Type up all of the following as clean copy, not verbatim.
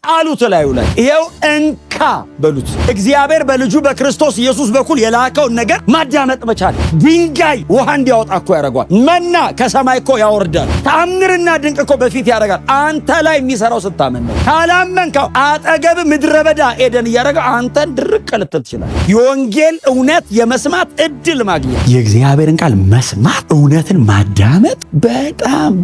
ጣሉት ላዩ ላይ ይሄው እንካ በሉት። እግዚአብሔር በልጁ በክርስቶስ ኢየሱስ በኩል የላከውን ነገር ማዳመጥ መቻል ድንጋይ ውሃ እንዲያወጣ እኮ ያደርገዋል። መና ከሰማይ እኮ ያወርዳል። ተአምርና ድንቅ እኮ በፊት ያደርጋል። አንተ ላይ የሚሰራው ስታመን ነው። ካላመንከው አጠገብ ምድረ በዳ ኤደን እያደረገ አንተን ድርቅ ልትል ትችላል። የወንጌል እውነት የመስማት እድል ማግኘት፣ የእግዚአብሔርን ቃል መስማት፣ እውነትን ማዳመጥ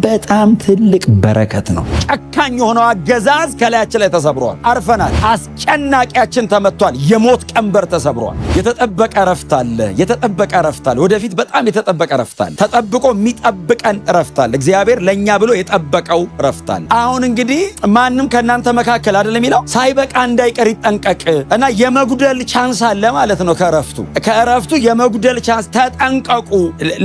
በጣም ትልቅ በረከት ነው። ጨካኝ የሆነው አገዛዝ ከላያችን ላይ ተሰብሯል። አርፈናል። አስጨናቂያችን ተመቷል። የሞት ቀንበር ተሰብሯል። የተጠበቀ ረፍት አለ። የተጠበቀ ረፍት አለ። ወደፊት በጣም የተጠበቀ ረፍት አለ። ተጠብቆ የሚጠብቀን ረፍት አለ። እግዚአብሔር ለኛ ብሎ የጠበቀው ረፍት አለ። አሁን እንግዲህ ማንም ከናንተ መካከል አይደለም የሚለው ሳይበቃ እንዳይቀር ይጠንቀቅ እና የመጉደል ቻንስ አለ ማለት ነው። ከረፍቱ የመጉደል ቻንስ ተጠንቀቁ።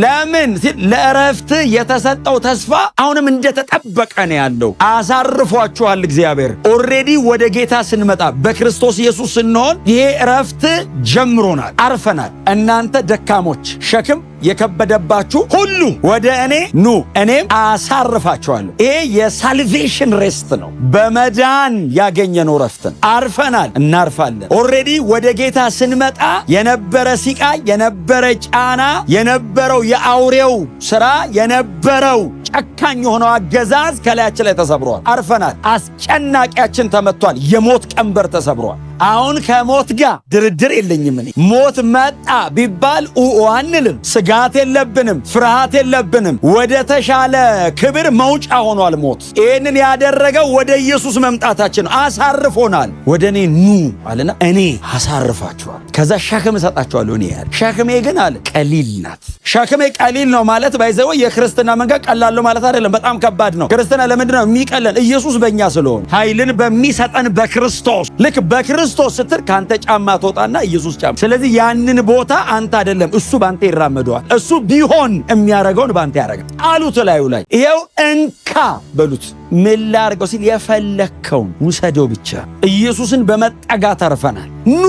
ለምን ሲል ለረፍት የተሰጠው ተስፋ አሁንም እንደተጠበቀ ነው ያለው። አሳርፏችኋል እግዚአብሔር። ኦልሬዲ ወደ ጌታ ስንመጣ በክርስቶስ ኢየሱስ ስንሆን ይሄ ረፍት ጀምሮናል። አርፈናል። እናንተ ደካሞች ሸክም የከበደባችሁ ሁሉ ወደ እኔ ኑ እኔም አሳርፋችኋለሁ። ይሄ የሳልቬሽን ሬስት ነው። በመዳን ያገኘነው ረፍትን አርፈናል፣ እናርፋለን። ኦልሬዲ ወደ ጌታ ስንመጣ የነበረ ሲቃይ፣ የነበረ ጫና፣ የነበረው የአውሬው ስራ፣ የነበረው ጨካኝ የሆነው አገዛዝ ከላያችን ላይ ተሰብሯል። አርፈናል። አስጨናቂያችን ተመቷል። የሞት ቀንበር ተሰብሯል። አሁን ከሞት ጋር ድርድር የለኝም። እኔ ሞት መጣ ቢባል አንልም። ስጋት የለብንም፣ ፍርሃት የለብንም። ወደ ተሻለ ክብር መውጫ ሆኗል ሞት። ይህንን ያደረገው ወደ ኢየሱስ መምጣታችን ነው። አሳርፎናል። ወደ እኔ ኑ አለና እኔ አሳርፋችኋል፣ ከዛ ሸክም እሰጣችኋለሁ። እኔ ያለ ሸክሜ ግን አለ ቀሊል ናት። ሸክሜ ቀሊል ነው ማለት ባይዘው የክርስትና መንገድ ቀላል ነው ማለት አይደለም። በጣም ከባድ ነው። ክርስትና ለምንድን ነው የሚቀለን? ኢየሱስ በእኛ ስለሆነ ኃይልን በሚሰጠን በክርስቶስ ልክ በክርስቶስ ስትል ከአንተ ጫማ ትወጣና ኢየሱስ ጫማ። ስለዚህ ያንን ቦታ አንተ አይደለም እሱ ባንተ ይራመደዋል። እሱ ቢሆን የሚያደርገውን ባንተ ያደርጋል። ጣሉት ላዩ ላይ ይሄው እንካ በሉት። ምን ላድርገው ሲል የፈለግከውን ውሰደው ብቻ። ኢየሱስን በመጠጋት አርፈናል። ኑ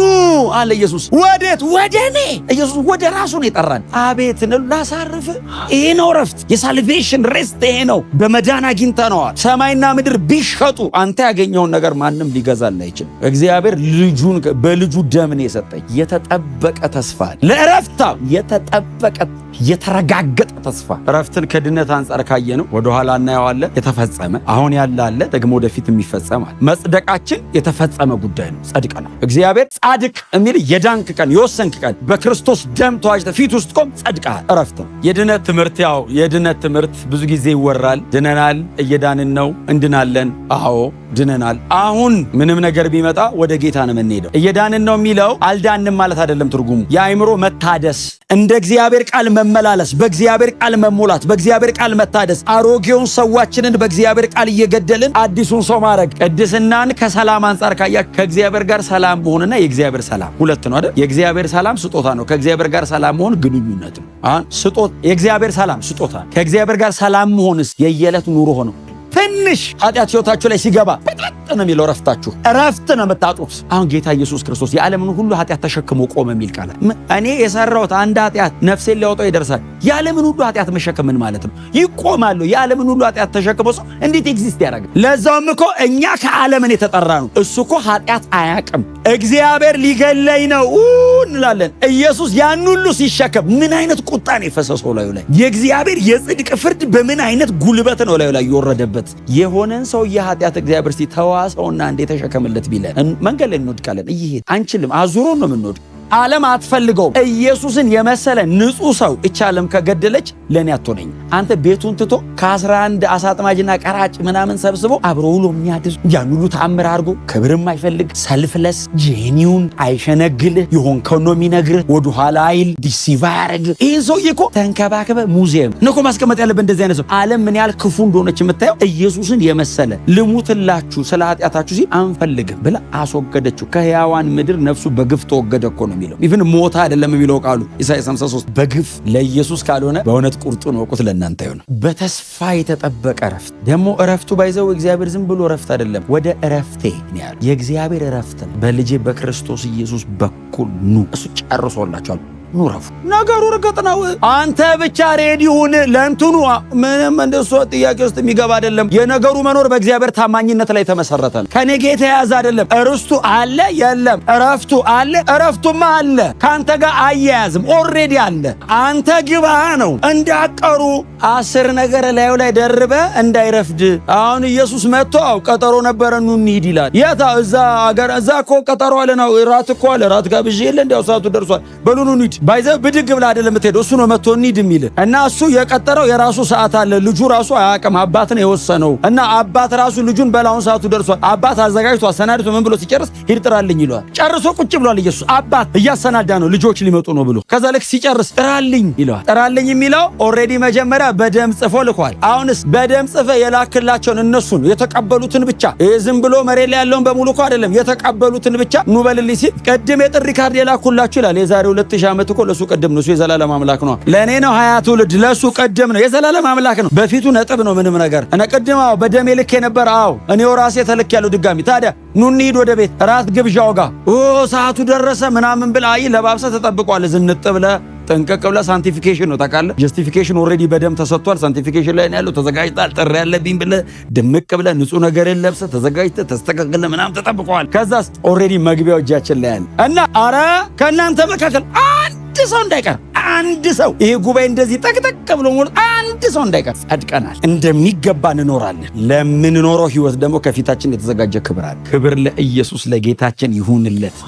አለ ኢየሱስ። ወዴት? ወደ እኔ። ኢየሱስ ወደ ራሱ ነው የጠራን። አቤት ነው ላሳርፍ። ይሄ ነው ረፍት፣ የሳልቬሽን ሬስት ይሄ ነው። በመዳን አግኝተነዋል። ሰማይና ምድር ቢሸጡ አንተ ያገኘውን ነገር ማንም ሊገዛልህ አይችልም። እግዚአብሔር ልጁን በልጁ ደም ነው የሰጠኝ። የተጠበቀ ተስፋ ለእረፍታ የተጠበቀ የተረጋገጠ ተስፋ። እረፍትን ከድነት አንጻር ካየነው ወደኋላ እናየዋለን። የተፈጸመ አሁን ያለ አለ፣ ደግሞ ወደፊት የሚፈጸም አለ። መጽደቃችን የተፈጸመ ጉዳይ ነው። ጸድቀናል። እግዚአብሔር ጻድቅ የሚል የዳንክ ቀን የወሰንክ ቀን በክርስቶስ ደም ተዋጅተህ ፊት ውስጥ ቆም ጸድቀሃል። እረፍት ነው። የድነት ትምህርት የድነት ትምህርት ብዙ ጊዜ ይወራል። ድነናል፣ እየዳንን ነው፣ እንድናለን። አዎ ድነናል። አሁን ምንም ነገር ቢመጣ ወደ ጌታ ነው የምንሄደው። እየዳንን ነው የሚለው አልዳንም ማለት አይደለም። ትርጉሙ የአእምሮ መታደስ፣ እንደ እግዚአብሔር ቃል መመላለስ፣ በእግዚአብሔር ቃል መሞላት፣ በእግዚአብሔር ቃል መታደስ፣ አሮጌውን ሰዋችንን በእግዚአብሔር ቃል እየገደልን አዲሱን ሰው ማድረግ። ቅድስናን ከሰላም አንጻር ካያ ከእግዚአብሔር ጋር ሰላም መሆንና የእግዚአብሔር ሰላም ሁለት ነው አይደል? የእግዚአብሔር ሰላም ስጦታ ነው። ከእግዚአብሔር ጋር ሰላም መሆን ግንኙነት ነው። የእግዚአብሔር ሰላም ስጦታ፣ ከእግዚአብሔር ጋር ሰላም መሆንስ የየዕለት ኑሮ ሆነው ትንሽ ኃጢአት ሕይወታችሁ ላይ ሲገባ ነው የሚለው ረፍታችሁ። ረፍት ነው የምታጡት። አሁን ጌታ ኢየሱስ ክርስቶስ የዓለምን ሁሉ ኃጢአት ተሸክሞ ቆመ የሚል ቃል እኔ የሰራሁት አንድ ኃጢአት ነፍሴን ሊያወጣው ይደርሳል። የዓለምን ሁሉ ኃጢአት መሸከም ምን ማለት ነው? ይቆማሉ። የዓለምን ሁሉ ኃጢአት ተሸክሞ ሰው እንዴት ኤግዚስት ያደርጋል? ለዛውም እኮ እኛ ከዓለምን የተጠራ ነው። እሱ እኮ ኃጢአት አያውቅም። እግዚአብሔር ሊገለኝ ነው እንላለን። ኢየሱስ ያን ሁሉ ሲሸከም ምን አይነት ቁጣ ነው የፈሰሰው ላዩ ላይ? የእግዚአብሔር የጽድቅ ፍርድ በምን አይነት ጉልበት ነው ላዩ ላይ የወረደበት? የሆነን ሰው የኃጢአት እግዚአብሔር ሲተዋሰውና እንዴ ተሸከምለት ቢለን መንገድ ላይ እንወድቃለን። ይሄ አንችልም። አዙሮን ነው የምንወድ። ዓለም አትፈልገውም። ኢየሱስን የመሰለ ንጹህ ሰው እቻ ዓለም ከገደለች ለእኔ አትሆነኝ። አንተ ቤቱን ትቶ ከ11 አሳጥማጅና ቀራጭ ምናምን ሰብስቦ አብሮ ውሎ የሚያድር ያን ሁሉ ተአምር አድርጎ ክብርም አይፈልግ ሰልፍለስ ጄኒውን አይሸነግልህ የሆንከው ነው የሚነግርህ ወደኋላ አይል ዲሲቫ ያደርግህ። ይህን ሰውዬ እኮ ተንከባክበ ሙዚየም እኮ ማስቀመጥ ያለብህ እንደዚህ አይነት ሰው። ዓለም ምን ያህል ክፉ እንደሆነች የምታየው ኢየሱስን የመሰለ ልሙትላችሁ ስለ ኃጢአታችሁ ሲል አንፈልግም ብላ አስወገደችው። ከሕያዋን ምድር ነፍሱ በግፍ ተወገደ እኮ ነው የሚለው። ኢቭን ሞታ አይደለም የሚለው ቃሉ ኢሳይያስ 53 በግፍ ለኢየሱስ ካልሆነ በእውነት ቁርጡን ወቁት ለእናንተ ይሆነ። በተስፋ የተጠበቀ ረፍት ደግሞ እረፍቱ ባይዘው እግዚአብሔር ዝም ብሎ ረፍት አይደለም፣ ወደ እረፍቴ ነው ያለው። የእግዚአብሔር ረፍት በልጄ በክርስቶስ ኢየሱስ በኩል ኑ። እሱ ጨርሶላችኋል። ኑረፉ። ነገሩ እርግጥ ነው። አንተ ብቻ ሬዲ ሁን ለእንትኑ። ምንም እንደሱ ጥያቄ ውስጥ የሚገባ አይደለም። የነገሩ መኖር በእግዚአብሔር ታማኝነት ላይ ተመሰረተ ነው። ከኔ ጋር የተያዘ አይደለም። እርስቱ አለ የለም፣ እረፍቱ አለ እረፍቱማ አለ። ካንተ ጋር አያያዝም፣ ኦልሬዲ አለ። አንተ ግባ ነው። እንዳቀሩ 10 ነገር ላዩ ላይ ደርበ እንዳይረፍድ። አሁን ኢየሱስ መጥቶ ቀጠሮ ነበረ ኑ እንሂድ ይላል። የታ እዛ አገር እዛ እኮ ቀጠሮ አለ ነው። ራት እኮ አለ። ራት ጋብዤ የለ እንዲያው ሰዓቱ ደርሷል በሉ ኑ እንሂድ። ባይዘ ብድግ ብላ አይደለም የምትሄደው፣ እሱ ነው መጥቶ እንሂድ የሚል እና እሱ የቀጠረው የራሱ ሰዓት አለ። ልጁ ራሱ አያውቅም። አባት ነው የወሰነው እና አባት ራሱ ልጁን በላውን ሰዓቱ ደርሷል። አባት አዘጋጅቶ አሰናድቶ ምን ብሎ ሲጨርስ ሂድ ጥራልኝ ይለዋል። ጨርሶ ቁጭ ብሏል ኢየሱስ። አባት እያሰናዳ ነው ልጆች ሊመጡ ነው ብሎ። ከዛ ልክ ሲጨርስ ጥራልኝ ይለዋል። ጥራልኝ የሚለው ኦልሬዲ መጀመሪያ በደም ጽፎ ልኳል። አሁንስ በደም ጽፈ የላክላቸውን እነሱን የተቀበሉትን ብቻ ዝም ብሎ መሬት ላይ ያለውን በሙሉ እኮ አይደለም የተቀበሉትን ብቻ ኑ በልልኝ ሲል ቅድም የጥሪ ካርድ የላኩላችሁ ይላል። የዛሬ 2000 ዓመት እኮ ለሱ ቅድም ነው። እሱ የዘላለም አምላክ ነው። ለኔ ነው 20 ትውልድ ለሱ ቅድም ነው። የዘላለም አምላክ ነው። በፊቱ ነጥብ ነው ምንም ነገር እና ቅድም በደም ልክ የነበረ እኔው ራሴ ተልክ ያለው ድጋሚ። ታዲያ ኑ እንሂድ ወደ ቤት ራት ግብዣው ጋር ሰዓቱ ደረሰ ምናምን ብላ ለባብሰ ተጠብቋል። ዝንጥ ብለ ጠንቀቅ ብለ ሳንቲፊኬሽን ነው ታውቃለህ። ጀስቲፊኬሽን ኦልሬዲ በደም ተሰጥቷል። ሳንቲፊኬሽን ላይ ነው ያለው። ተዘጋጅተሃል። ጥሪ ያለብኝ ብለ ድምቅ ብለ ንጹህ ነገር ለብሰ ተዘጋጅተ ተስተካከለ ምናምን ተጠብቀዋል። ከዛስ ኦልሬዲ መግቢያው እጃችን ላይ ያለ እና አረ ከእናንተ መካከል አንድ ሰው እንዳይቀር አንድ ሰው ይሄ ጉባኤ እንደዚህ ጠቅጠቅ ብሎ ሙሉ አንድ ሰው እንዳይቀር ጸድቀናል። እንደሚገባ እንኖራለን። ለምንኖረው ህይወት ደግሞ ከፊታችን የተዘጋጀ ክብር አለ። ክብር ለኢየሱስ ለጌታችን ይሁንለት።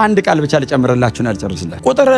አንድ ቃል ብቻ ልጨምርላችሁና አልጨርስላችሁ። ቁጥር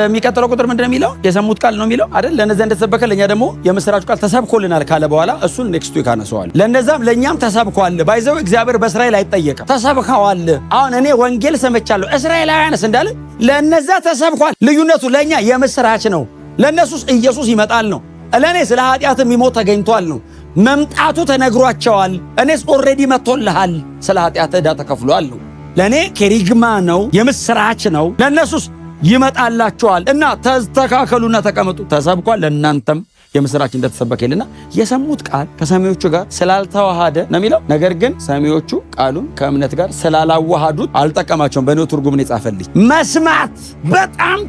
የሚቀጥለው ቁጥር ምንድነው የሚለው? የሰሙት ቃል ነው የሚለው አይደል? ለነዛ እንደተሰበከ ለኛ ደግሞ የምስራቹ ቃል ተሰብኮልናል ካለ በኋላ እሱን ኔክስት ዊክ አነሳዋል። ለነዛም ለኛም ተሰብኳል። ባይዘው እግዚአብሔር በእስራኤል አይጠየቅም። ተሰብከዋል። አሁን እኔ ወንጌል ሰምቻለሁ እስራኤላውያንስ እንዳለ ለነዛ ተሰብኳል። ልዩነቱ ለኛ የምስራች ነው። ለነሱስ ኢየሱስ ይመጣል ነው። ለኔ ስለ ኃጢአት የሚሞት ተገኝቷል ነው። መምጣቱ ተነግሯቸዋል። እኔስ ኦልሬዲ መጥቶልሃል። ስለ ኃጢአት ዕዳ ተከፍሏል ነው። ለኔ ኬሪግማ ነው፣ የምስራች ነው። ለነሱስ ይመጣላቸዋል እና ተስተካከሉና ተቀመጡ። ተሰብኳል። ለእናንተም የምስራች እንደተሰበከልና የሰሙት ቃል ከሰሚዎቹ ጋር ስላልተዋሃደ ነው የሚለው። ነገር ግን ሰሚዎቹ ቃሉን ከእምነት ጋር ስላላዋሃዱት አልጠቀማቸውም። በኔው ትርጉም ነው የጻፈልኝ። መስማት በጣም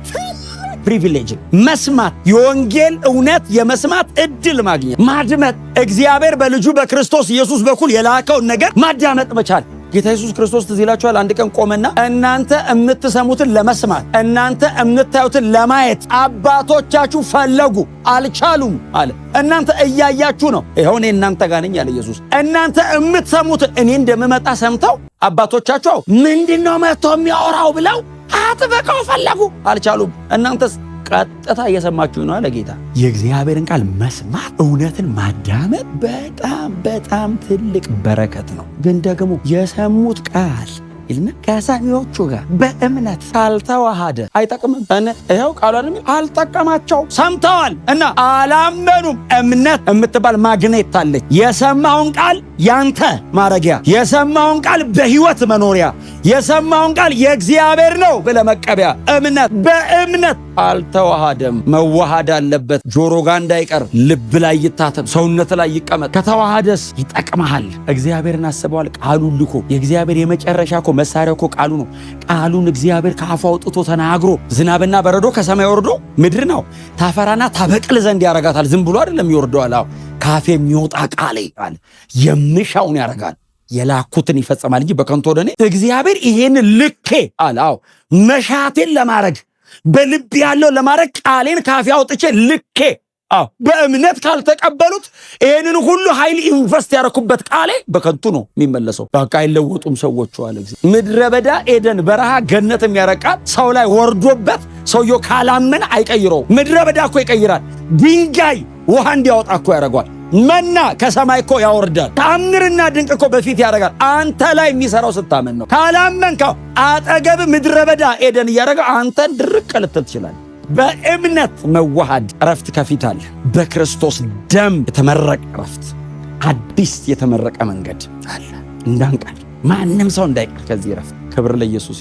ፕሪቪሌጅ፣ መስማት የወንጌል እውነት የመስማት እድል ማግኘት፣ ማድመጥ፣ እግዚአብሔር በልጁ በክርስቶስ ኢየሱስ በኩል የላከውን ነገር ማዳመጥ መቻል። ጌታ ኢየሱስ ክርስቶስ ትዝ ይላችኋል። አንድ ቀን ቆመና እናንተ የምትሰሙትን ለመስማት እናንተ የምታዩትን ለማየት አባቶቻችሁ ፈለጉ አልቻሉም አለ። እናንተ እያያችሁ ነው። ይኸው እኔ እናንተ ጋር ነኝ አለ ኢየሱስ። እናንተ የምትሰሙትን እኔ እንደምመጣ ሰምተው አባቶቻችሁ ምንድነው መጥቶ የሚያወራው ብለው አጥብቀው ፈለጉ አልቻሉም። እናንተስ ቀጥታ እየሰማችሁ ነው አለ ጌታ። የእግዚአብሔርን ቃል መስማት እውነትን ማዳመጥ በጣም ትልቅ በረከት ነው። ግን ደግሞ የሰሙት ቃል ከሰሚዎቹ ጋር በእምነት ካልተዋሃደ አይጠቅምም። ይኸው ቃሉ አይደል አልጠቀማቸው። ሰምተዋል እና አላመኑም። እምነት የምትባል ማግኔት አለች። የሰማውን ቃል ያንተ ማረጊያ፣ የሰማውን ቃል በህይወት መኖሪያ፣ የሰማውን ቃል የእግዚአብሔር ነው ብለህ መቀበያ እምነት። በእምነት አልተዋሃደም። መዋሃድ አለበት። ጆሮ ጋር እንዳይቀር ልብ ላይ ይታተም፣ ሰውነት ላይ ይቀመጥ። ከተዋሃደስ ይጠቅመሃል። እግዚአብሔርን አስበዋል። ቃሉን ልኮ የእግዚአብሔር የመጨረሻ እኮ መሳሪያው እኮ ቃሉ ነው። ቃሉን እግዚአብሔር ከአፉ አውጥቶ ተናግሮ ዝናብና በረዶ ከሰማይ ወርዶ ምድር ነው ታፈራና ታበቅል ዘንድ ያረጋታል። ዝም ብሎ አይደለም ይወርደዋል። ካፌ የሚወጣ ቃሌ አለ የምሻውን ያረጋል፣ የላኩትን ይፈጸማል እንጂ በከንቱ ወደ እኔ እግዚአብሔር ይሄን ልኬ አለ። መሻቴን ለማድረግ በልብ ያለው ለማድረግ ቃሌን ካፌ አውጥቼ ልኬ በእምነት ካልተቀበሉት ይሄንን ሁሉ ኃይል ኢንቨስት ያረኩበት ቃሌ በከንቱ ነው የሚመለሰው። በቃ አይለወጡም ሰዎቹ አለ እግዚአብሔር። ምድረ በዳ ኤደን በረሃ ገነት የሚያረቃት ሰው ላይ ወርዶበት ሰውየው ካላመነ አይቀይረው። ምድረ በዳ እኮ ይቀይራል። ድንጋይ ውሃ እንዲያወጣ እኮ ያደርገዋል። መና ከሰማይ እኮ ያወርዳል። ተአምርና ድንቅ እኮ በፊት ያደርጋል። አንተ ላይ የሚሰራው ስታመን ነው። ካላመንከው አጠገብ ምድረ በዳ ኤደን እያደረገ አንተን ድርቅ ልትል ትችላለህ። በእምነት መዋሃድ ረፍት ከፊት አለ። በክርስቶስ ደም የተመረቀ ረፍት፣ አዲስ የተመረቀ መንገድ አለ። እንዳንቀር ማንም ሰው እንዳይቀር ከዚህ ረፍት። ክብር ለኢየሱስ።